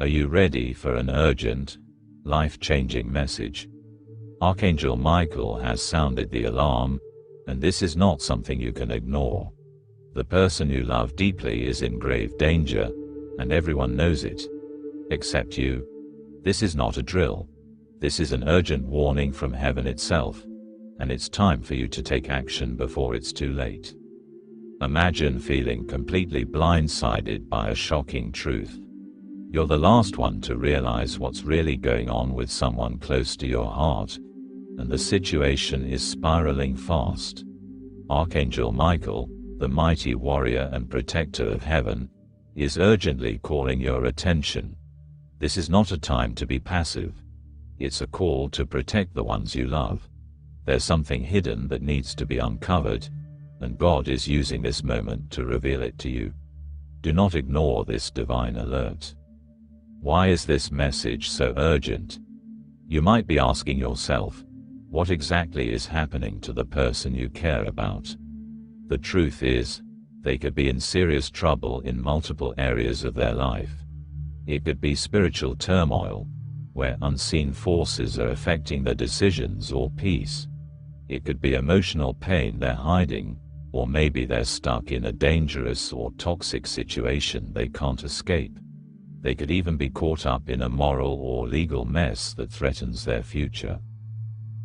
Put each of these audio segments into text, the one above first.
Are you ready for an urgent, life-changing message? Archangel Michael has sounded the alarm, and this is not something you can ignore. The person you love deeply is in grave danger, and everyone knows it. Except you. This is not a drill. This is an urgent warning from heaven itself, and it's time for you to take action before it's too late. Imagine feeling completely blindsided by a shocking truth. You're the last one to realize what's really going on with someone close to your heart, and the situation is spiraling fast. Archangel Michael, the mighty warrior and protector of heaven, is urgently calling your attention. This is not a time to be passive. It's a call to protect the ones you love. There's something hidden that needs to be uncovered, and God is using this moment to reveal it to you. Do not ignore this divine alert. Why is this message so urgent? You might be asking yourself, what exactly is happening to the person you care about? The truth is, they could be in serious trouble in multiple areas of their life. It could be spiritual turmoil, where unseen forces are affecting their decisions or peace. It could be emotional pain they're hiding, or maybe they're stuck in a dangerous or toxic situation they can't escape. They could even be caught up in a moral or legal mess that threatens their future.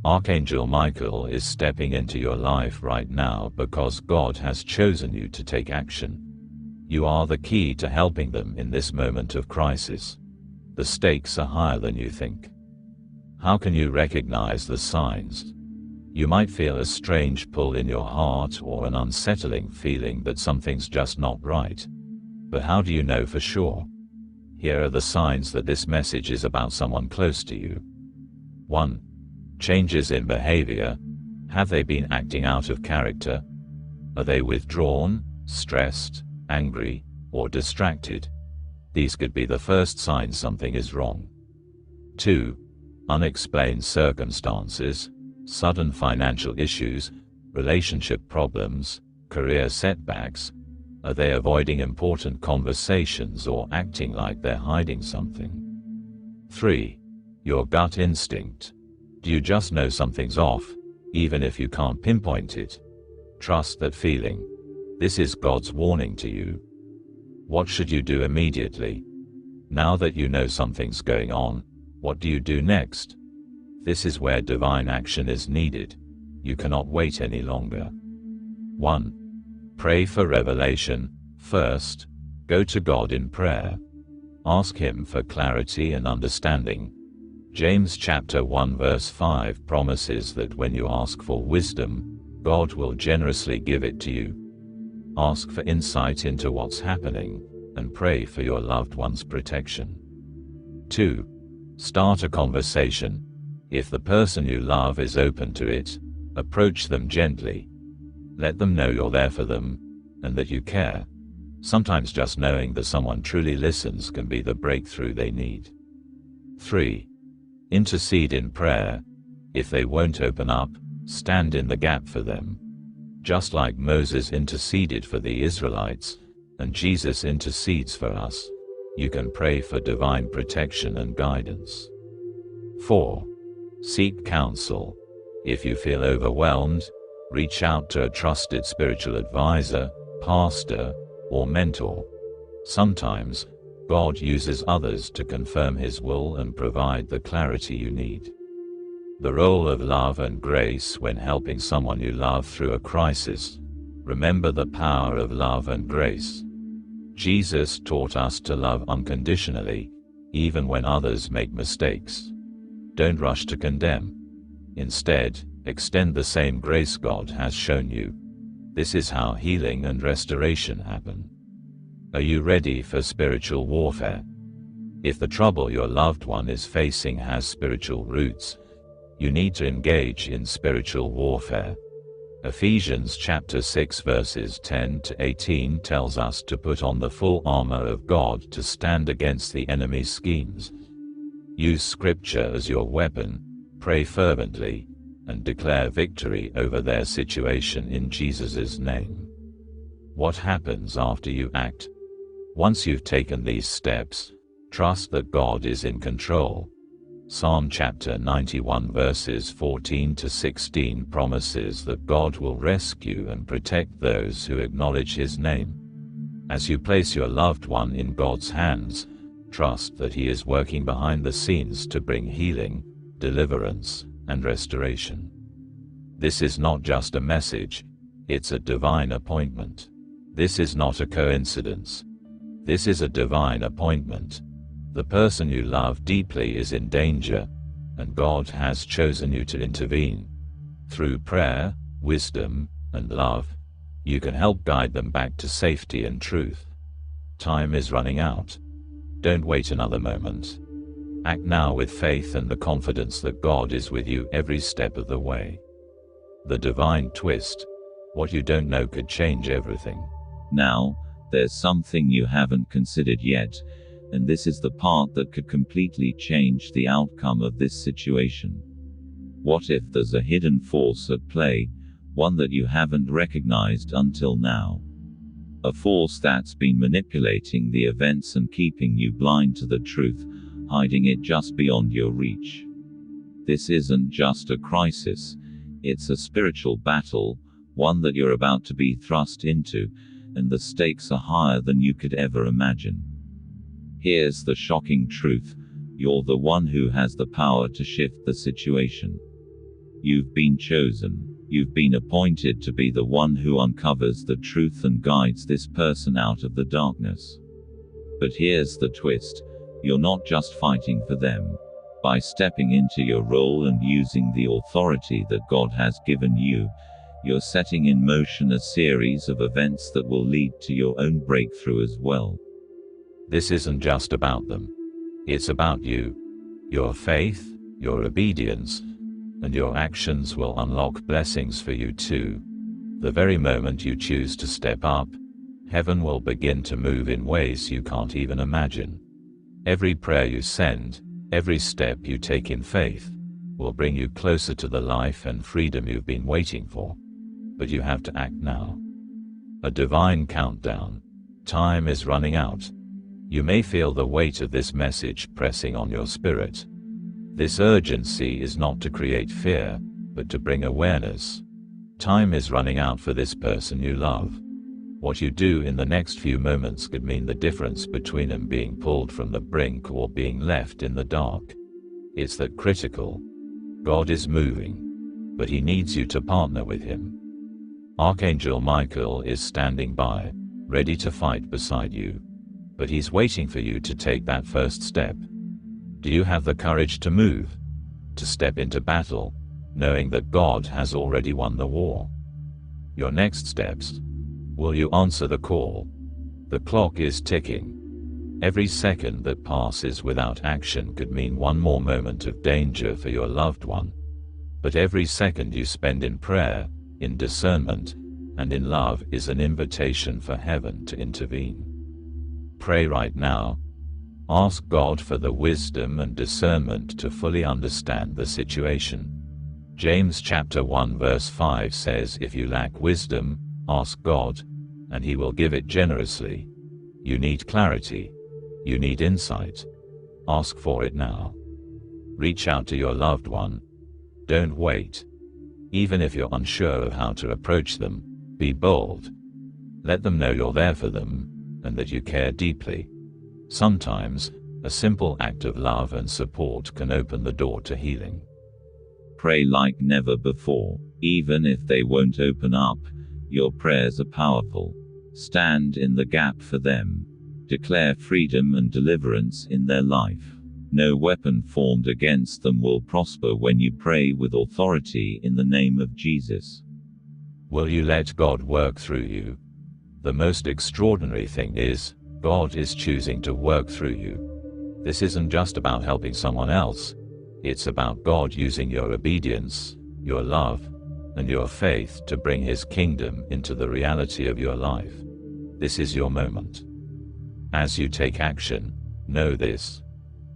Archangel Michael is stepping into your life right now because God has chosen you to take action. You are the key to helping them in this moment of crisis. The stakes are higher than you think. How can you recognize the signs? You might feel a strange pull in your heart or an unsettling feeling that something's just not right. But how do you know for sure? Here are the signs that this message is about someone close to you. 1. Changes in behavior. Have they been acting out of character? Are they withdrawn, stressed, angry, or distracted? These could be the first sign something is wrong. 2. Unexplained circumstances, sudden financial issues, relationship problems, career setbacks. Are they avoiding important conversations or acting like they're hiding something? 3. Your gut instinct. Do you just know something's off, even if you can't pinpoint it? Trust that feeling. This is God's warning to you. What should you do immediately? Now that you know something's going on, what do you do next? This is where divine action is needed. You cannot wait any longer. 1. Pray for revelation. First, go to God in prayer. Ask Him for clarity and understanding. James chapter 1 verse 5 promises that when you ask for wisdom, God will generously give it to you. Ask for insight into what's happening, and pray for your loved one's protection. 2. Start a conversation. If the person you love is open to it, approach them gently. Let them know you're there for them, and that you care. Sometimes just knowing that someone truly listens can be the breakthrough they need. 3. Intercede in prayer. If they won't open up, stand in the gap for them. Just like Moses interceded for the Israelites, and Jesus intercedes for us, you can pray for divine protection and guidance. 4. Seek counsel. If you feel overwhelmed, reach out to a trusted spiritual advisor, pastor, or mentor. Sometimes, God uses others to confirm His will and provide the clarity you need. The role of love and grace when helping someone you love through a crisis. Remember the power of love and grace. Jesus taught us to love unconditionally, even when others make mistakes. Don't rush to condemn. Instead, extend the same grace God has shown you. This is how healing and restoration happen. Are you ready for spiritual warfare? If the trouble your loved one is facing has spiritual roots, you need to engage in spiritual warfare. Ephesians chapter 6 verses 10 to 18 tells us to put on the full armor of God to stand against the enemy's schemes. Use scripture as your weapon, pray fervently, and declare victory over their situation in Jesus' name. What happens after you act? Once you've taken these steps, Trust that God is in control. Psalm chapter 91 verses 14 to 16 promises that God will rescue and protect those who acknowledge His name. As you place your loved one in God's hands, trust that He is working behind the scenes to bring healing, deliverance, and restoration. This is not just a message, it's a divine appointment. This is not a coincidence. This is a divine appointment. The person you love deeply is in danger, and God has chosen you to intervene. Through prayer, wisdom, and love, you can help guide them back to safety and truth. Time is running out. Don't wait another moment. Act now with faith and the confidence that God is with you every step of the way. The divine twist. What you don't know could change everything. Now, there's something you haven't considered yet, and this is the part that could completely change the outcome of this situation. What if there's a hidden force at play, one that you haven't recognized until now? A force that's been manipulating the events and keeping you blind to the truth, hiding it just beyond your reach. This isn't just a crisis, it's a spiritual battle, one that you're about to be thrust into, and the stakes are higher than you could ever imagine. Here's the shocking truth: you're the one who has the power to shift the situation. You've been chosen. You've been appointed to be the one who uncovers the truth and guides this person out of the darkness. But here's the twist: you're not just fighting for them. By stepping into your role and using the authority that God has given you, you're setting in motion a series of events that will lead to your own breakthrough as well. This isn't just about them. It's about you. Your faith, your obedience, and your actions will unlock blessings for you too. The very moment you choose to step up, heaven will begin to move in ways you can't even imagine. Every prayer you send, every step you take in faith, will bring you closer to the life and freedom you've been waiting for. But you have to act now. A divine countdown. Time is running out. You may feel the weight of this message pressing on your spirit. This urgency is not to create fear, but to bring awareness. Time is running out for this person you love. What you do in the next few moments could mean the difference between them being pulled from the brink or being left in the dark. It's that critical. God is moving, but He needs you to partner with Him. Archangel Michael is standing by, ready to fight beside you. But he's waiting for you to take that first step. Do you have the courage to move? To step into battle, knowing that God has already won the war? Your next steps. Will you answer the call? The clock is ticking. Every second that passes without action could mean one more moment of danger for your loved one. But every second you spend in prayer, in discernment, and in love is an invitation for heaven to intervene. Pray right now. Ask God for the wisdom and discernment to fully understand the situation. James chapter 1 verse 5 says, if you lack wisdom, ask God, and He will give it generously. You need clarity. You need insight. Ask for it now. Reach out to your loved one. Don't wait. Even if you're unsure of how to approach them, be bold. Let them know you're there for them, and that you care deeply. Sometimes, a simple act of love and support can open the door to healing. Pray like never before. Even if they won't open up, your prayers are powerful. Stand in the gap for them. Declare freedom and deliverance in their life. No weapon formed against them will prosper when you pray with authority in the name of Jesus. Will you let God work through you? The most extraordinary thing is, God is choosing to work through you. This isn't just about helping someone else. It's about God using your obedience, your love, and your faith to bring His kingdom into the reality of your life. This is your moment. As you take action, know this: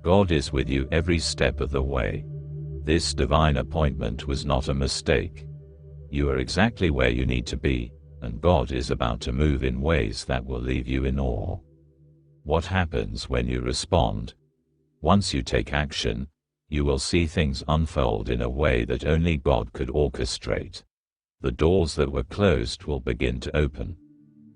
God is with you every step of the way. This divine appointment was not a mistake. You are exactly where you need to be, and God is about to move in ways that will leave you in awe. What happens when you respond? Once you take action, you will see things unfold in a way that only God could orchestrate. The doors that were closed will begin to open.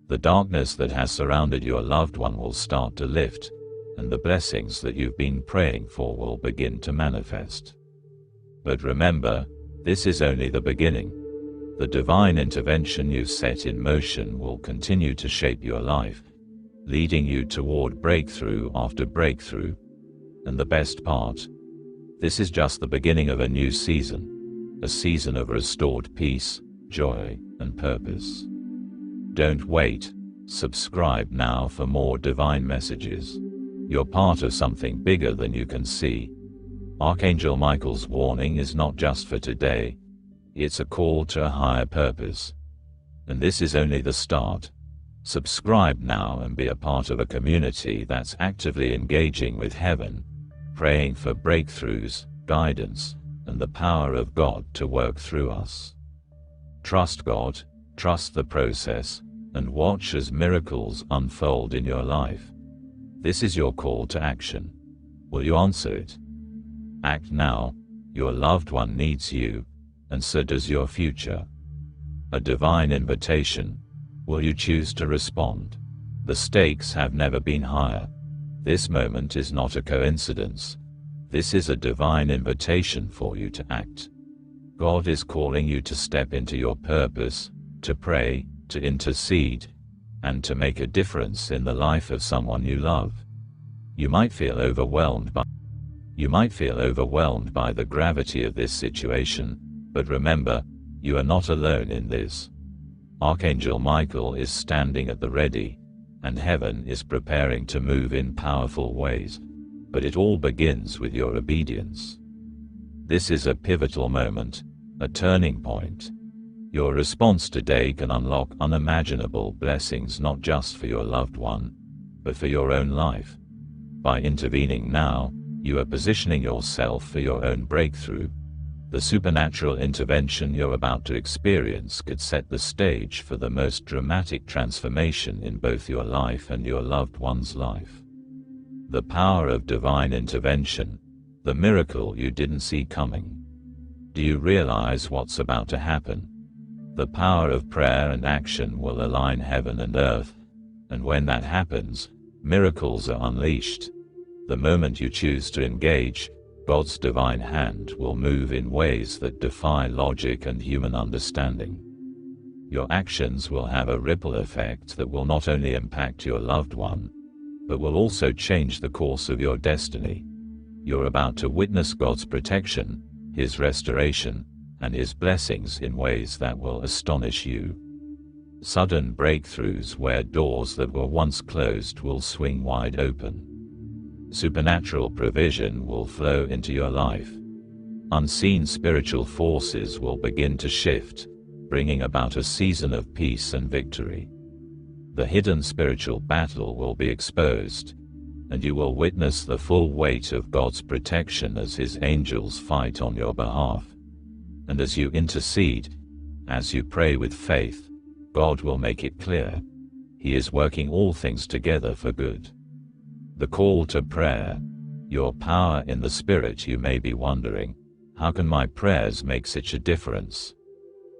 The darkness that has surrounded your loved one will start to lift, and the blessings that you've been praying for will begin to manifest. But remember, this is only the beginning. The divine intervention you've set in motion will continue to shape your life, leading you toward breakthrough after breakthrough. And the best part, this is just the beginning of a new season, a season of restored peace, joy, and purpose. Don't wait. Subscribe now for more divine messages. You're part of something bigger than you can see. Archangel Michael's warning is not just for today. It's a call to a higher purpose. And this is only the start. Subscribe now and be a part of a community that's actively engaging with heaven, praying for breakthroughs, guidance, and the power of God to work through us. Trust God, trust the process, and watch as miracles unfold in your life. This is your call to action. Will you answer it? Act now. Your loved one needs you, and so does your future. A divine invitation. Will you choose to respond? The stakes have never been higher. This moment is not a coincidence. This is a divine invitation for you to act. God is calling you to step into your purpose, to pray, to intercede, and to make a difference in the life of someone you love. You might feel overwhelmed by the gravity of this situation, but remember, you are not alone in this. Archangel Michael is standing at the ready, and heaven is preparing to move in powerful ways. But it all begins with your obedience. This is a pivotal moment, a turning point. Your response today can unlock unimaginable blessings not just for your loved one, but for your own life. By intervening now, you are positioning yourself for your own breakthrough. The supernatural intervention you're about to experience could set the stage for the most dramatic transformation in both your life and your loved one's life. The power of divine intervention, the miracle you didn't see coming. Do you realize what's about to happen? The power of prayer and action will align heaven and earth, and when that happens, miracles are unleashed. The moment you choose to engage, God's divine hand will move in ways that defy logic and human understanding. Your actions will have a ripple effect that will not only impact your loved one, but will also change the course of your destiny. You're about to witness God's protection, His restoration, and His blessings in ways that will astonish you. Sudden breakthroughs where doors that were once closed will swing wide open. Supernatural provision will flow into your life. Unseen spiritual forces will begin to shift, bringing about a season of peace and victory. The hidden spiritual battle will be exposed, and you will witness the full weight of God's protection as His angels fight on your behalf. And as you intercede, as you pray with faith, God will make it clear. He is working all things together for good. The call to prayer. Your power in the Spirit. You may be wondering, how can my prayers make such a difference?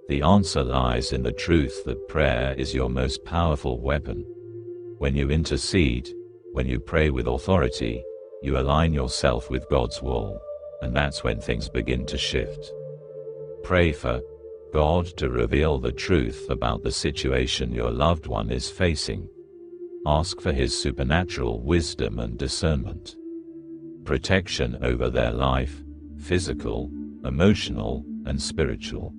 The answer lies in the truth that prayer is your most powerful weapon. When you intercede, when you pray with authority, you align yourself with God's will, and that's when things begin to shift. Pray for God to reveal the truth about the situation your loved one is facing. Ask for His supernatural wisdom and discernment. Protection over their life, physical, emotional, and spiritual.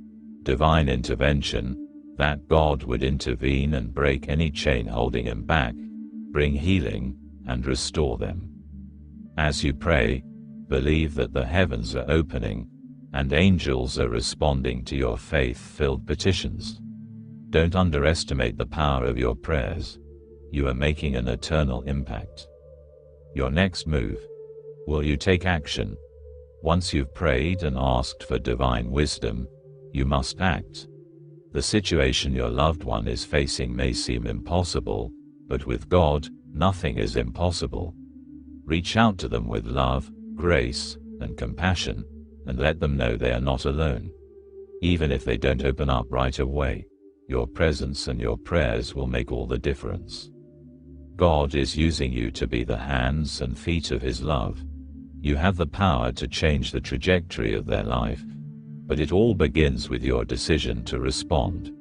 Divine intervention, that God would intervene and break any chain holding Him back, bring healing, and restore them. As you pray, believe that the heavens are opening, and angels are responding to your faith-filled petitions. Don't underestimate the power of your prayers. You are making an eternal impact. Your next move. Will you take action? Once you've prayed and asked for divine wisdom, you must act. The situation your loved one is facing may seem impossible, but with God, Nothing is impossible. Reach out to them with love, grace, and compassion, and let them know they are not alone. Even if they don't open up right away, your presence and your prayers will make all the difference. God is using you to be the hands and feet of His love. You have the power to change the trajectory of their life, but it all begins with your decision to respond.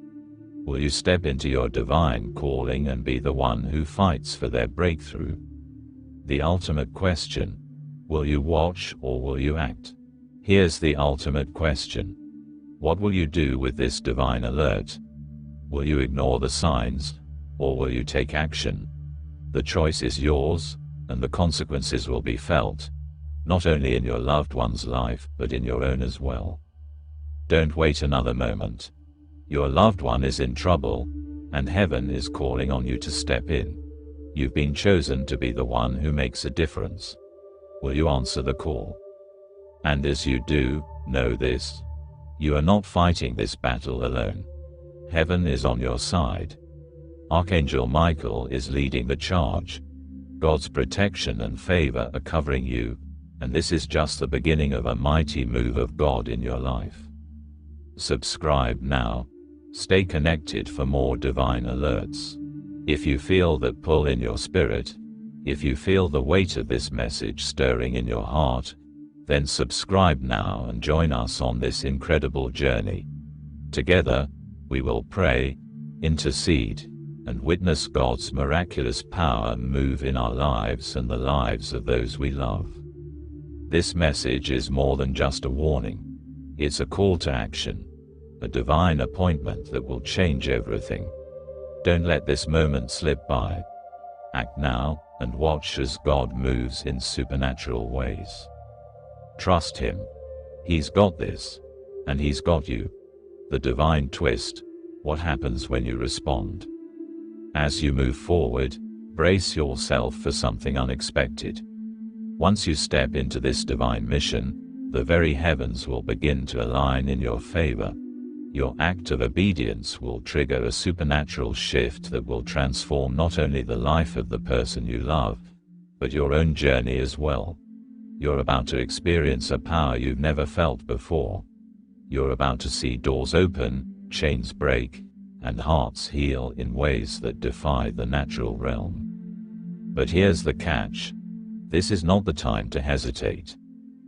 Will you step into your divine calling and be the one who fights for their breakthrough? The ultimate question: will you watch or will you act? Here's the ultimate question: what will you do with this divine alert? Will you ignore the signs, or will you take action? The choice is yours, and the consequences will be felt, not only in your loved one's life, but in your own as well. Don't wait another moment. Your loved one is in trouble, and heaven is calling on you to step in. You've been chosen to be the one who makes a difference. Will you answer the call? And as you do, know this: you are not fighting this battle alone. Heaven is on your side. Archangel Michael is leading the charge. God's protection and favor are covering you, and this is just the beginning of a mighty move of God in your life. Subscribe now. Stay connected for more divine alerts. If you feel that pull in your spirit, if you feel the weight of this message stirring in your heart, then subscribe now and join us on this incredible journey. Together, we will pray, intercede, and witness God's miraculous power move in our lives and the lives of those we love. This message is more than just a warning. It's a call to action, a divine appointment that will change everything. Don't let this moment slip by. Act now, and watch as God moves in supernatural ways. Trust Him. He's got this, and He's got you. The divine twist: what happens when you respond? As you move forward, brace yourself for something unexpected. Once you step into this divine mission, the very heavens will begin to align in your favor. Your act of obedience will trigger a supernatural shift that will transform not only the life of the person you love, but your own journey as well. You're about to experience a power you've never felt before. You're about to see doors open, chains break, and hearts heal in ways that defy the natural realm. But here's the catch: this is not the time to hesitate.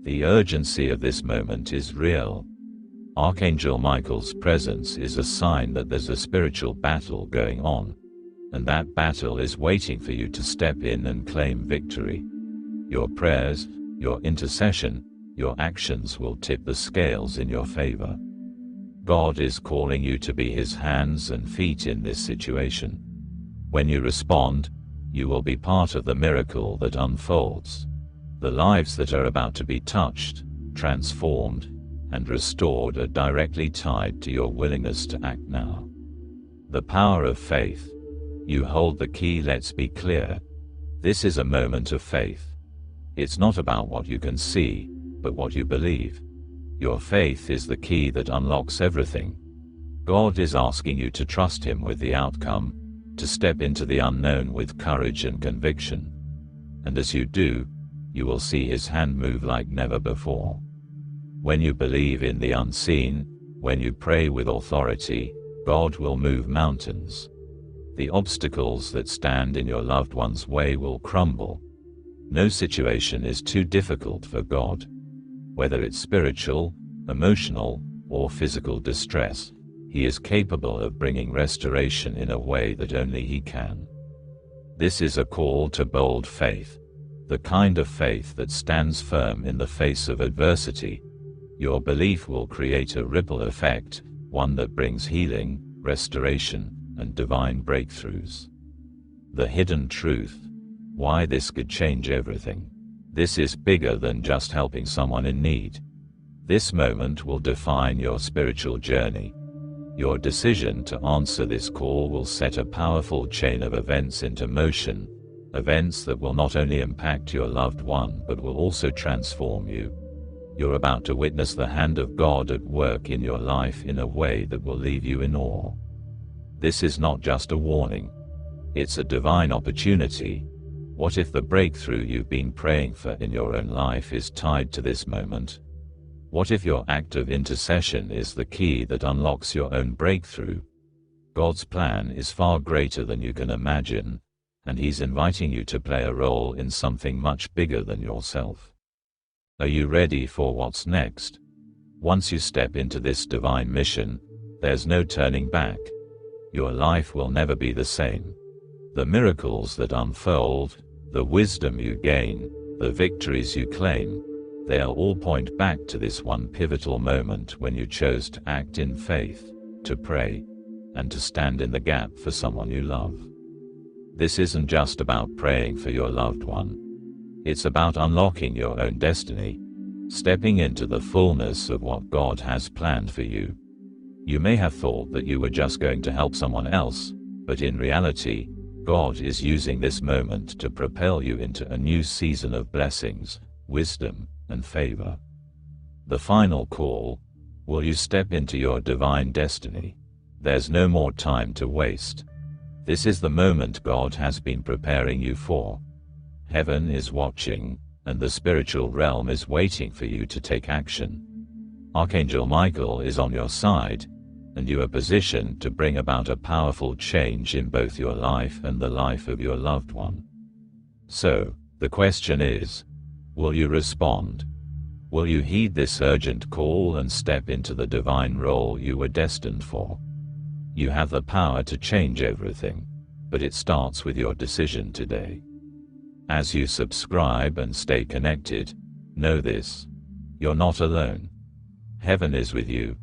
The urgency of this moment is real. Archangel Michael's presence is a sign that there's a spiritual battle going on, and that battle is waiting for you to step in and claim victory. Your prayers, your intercession, your actions will tip the scales in your favor. God is calling you to be His hands and feet in this situation. When you respond, you will be part of the miracle that unfolds. The lives that are about to be touched, transformed, and restored are directly tied to your willingness to act now. The power of faith. You hold the key. Let's be clear. This is a moment of faith. It's not about what you can see, but what you believe. Your faith is the key that unlocks everything. God is asking you to trust Him with the outcome, to step into the unknown with courage and conviction. And as you do, you will see His hand move like never before. When you believe in the unseen, when you pray with authority, God will move mountains. The obstacles that stand in your loved one's way will crumble. No situation is too difficult for God. Whether it's spiritual, emotional, or physical distress, He is capable of bringing restoration in a way that only He can. This is a call to bold faith, the kind of faith that stands firm in the face of adversity. Your belief will create a ripple effect, one that brings healing, restoration, and divine breakthroughs. The hidden truth: why this could change everything. This is bigger than just helping someone in need. This moment will define your spiritual journey. Your decision to answer this call will set a powerful chain of events into motion, events that will not only impact your loved one but will also transform you. You're about to witness the hand of God at work in your life in a way that will leave you in awe. This is not just a warning. It's a divine opportunity, What if the breakthrough you've been praying for in your own life is tied to this moment? What if your act of intercession is the key that unlocks your own breakthrough? God's plan is far greater than you can imagine, and He's inviting you to play a role in something much bigger than yourself. Are you ready for what's next? Once you step into this divine mission, there's no turning back. Your life will never be the same. The miracles that unfold, the wisdom you gain, the victories you claim, they are all point back to this one pivotal moment when you chose to act in faith, to pray, and to stand in the gap for someone you love. This isn't just about praying for your loved one. It's about unlocking your own destiny, stepping into the fullness of what God has planned for you. You may have thought that you were just going to help someone else, but in reality, God is using this moment to propel you into a new season of blessings, wisdom, and favor. The final call: will you step into your divine destiny? There's no more time to waste. This is the moment God has been preparing you for. Heaven is watching, and the spiritual realm is waiting for you to take action. Archangel Michael is on your side, and you are positioned to bring about a powerful change in both your life and the life of your loved one. So, the question is, will you respond? Will you heed this urgent call and step into the divine role you were destined for? You have the power to change everything, but it starts with your decision today. As you subscribe and stay connected, know this: you're not alone. Heaven is with you,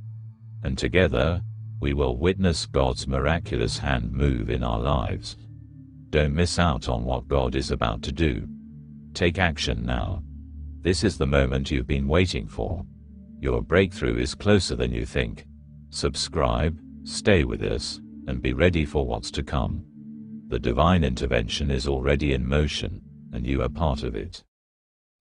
and together, we will witness God's miraculous hand move in our lives. Don't miss out on what God is about to do. Take action now. This is the moment you've been waiting for. Your breakthrough is closer than you think. Subscribe, stay with us, and be ready for what's to come. The divine intervention is already in motion, and you are part of it.